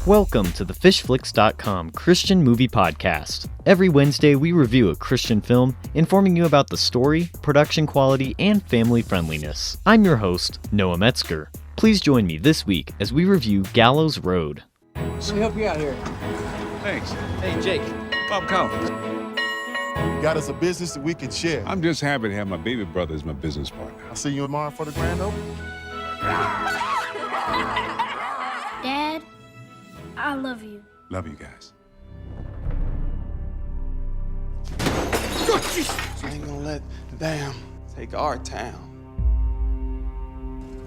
Welcome to the FishFlix.com Christian Movie Podcast. Every Wednesday, we review a Christian film, informing you about the story, production quality, and family friendliness. I'm your host, Noah Metzger. Please join me this week as we review Gallows Road. Let me help you out here. Thanks. Hey, Jake. Bob Collins. Got us a business that we can share. I'm just happy to have my baby brother as my business partner. I'll see you tomorrow for the grand opening. Dad, I love you. Love you guys. I ain't gonna let them take our town.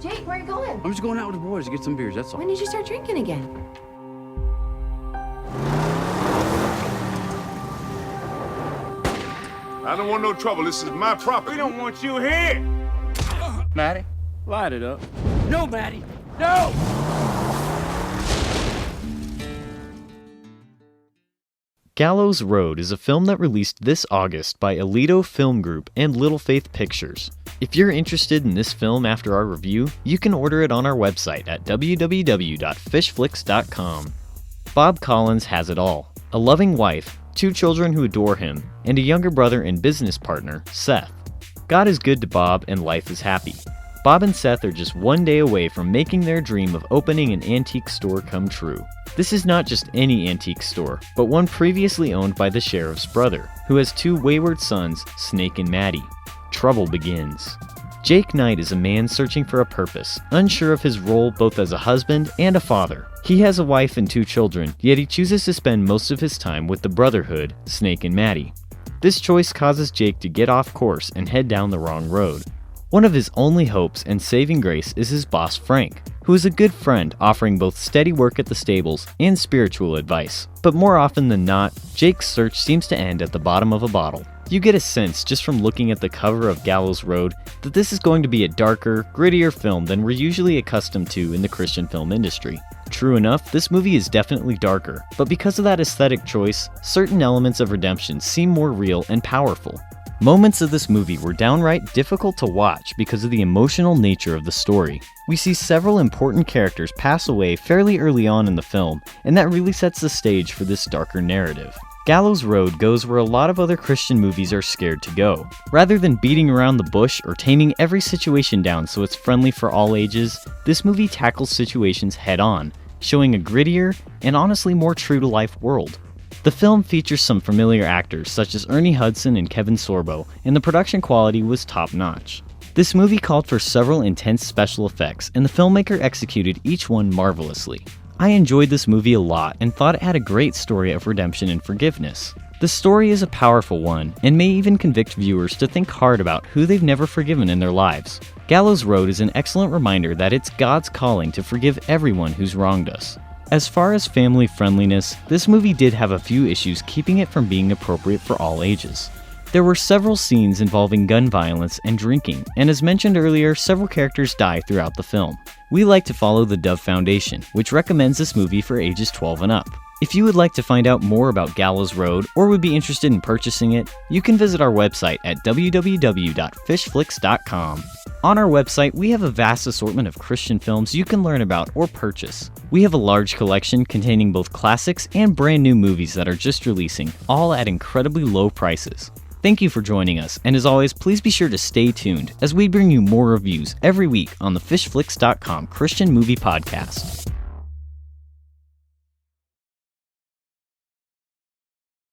Jake, where are you going? I'm just going out with the boys to get some beers, that's all. When did you start drinking again? I don't want no trouble. This is my property. We don't want you here. Maddie, light it up. No, Maddie, no! Gallows Road is a film that released this August by Alito Film Group and Little Faith Pictures. If you're interested in this film after our review, you can order it on our website at www.FishFlix.com. Bob Collins has it all: a loving wife, 2 children who adore him, and a younger brother and business partner, Seth. God is good to Bob and life is happy. Bob and Seth are just one day away from making their dream of opening an antique store come true. This is not just any antique store, but one previously owned by the sheriff's brother, who has 2 wayward sons, Snake and Maddie. Trouble begins. Jake Knight is a man searching for a purpose, unsure of his role both as a husband and a father. He has a wife and 2 children, yet he chooses to spend most of his time with the brotherhood, Snake and Maddie. This choice causes Jake to get off course and head down the wrong road. One of his only hopes and saving grace is his boss Frank, who is a good friend offering both steady work at the stables and spiritual advice. But more often than not, Jake's search seems to end at the bottom of a bottle. You get a sense just from looking at the cover of Gallows Road that this is going to be a darker, grittier film than we're usually accustomed to in the Christian film industry. True enough, this movie is definitely darker, but because of that aesthetic choice, certain elements of redemption seem more real and powerful. Moments of this movie were downright difficult to watch because of the emotional nature of the story. We see several important characters pass away fairly early on in the film, and that really sets the stage for this darker narrative. Gallows Road goes where a lot of other Christian movies are scared to go. Rather than beating around the bush or taming every situation down so it's friendly for all ages, this movie tackles situations head-on, showing a grittier and honestly more true-to-life world. The film features some familiar actors such as Ernie Hudson and Kevin Sorbo, and the production quality was top-notch. This movie called for several intense special effects, and the filmmaker executed each one marvelously. I enjoyed this movie a lot and thought it had a great story of redemption and forgiveness. The story is a powerful one, and may even convict viewers to think hard about who they've never forgiven in their lives. Gallows Road is an excellent reminder that it's God's calling to forgive everyone who's wronged us. As far as family friendliness, this movie did have a few issues keeping it from being appropriate for all ages. There were several scenes involving gun violence and drinking, and as mentioned earlier, several characters die throughout the film. We like to follow the Dove Foundation, which recommends this movie for ages 12 and up. If you would like to find out more about Gallows Road or would be interested in purchasing it, you can visit our website at www.FishFlix.com. On our website, we have a vast assortment of Christian films you can learn about or purchase. We have a large collection containing both classics and brand new movies that are just releasing, all at incredibly low prices. Thank you for joining us, and as always, please be sure to stay tuned as we bring you more reviews every week on the FishFlix.com Christian Movie Podcast.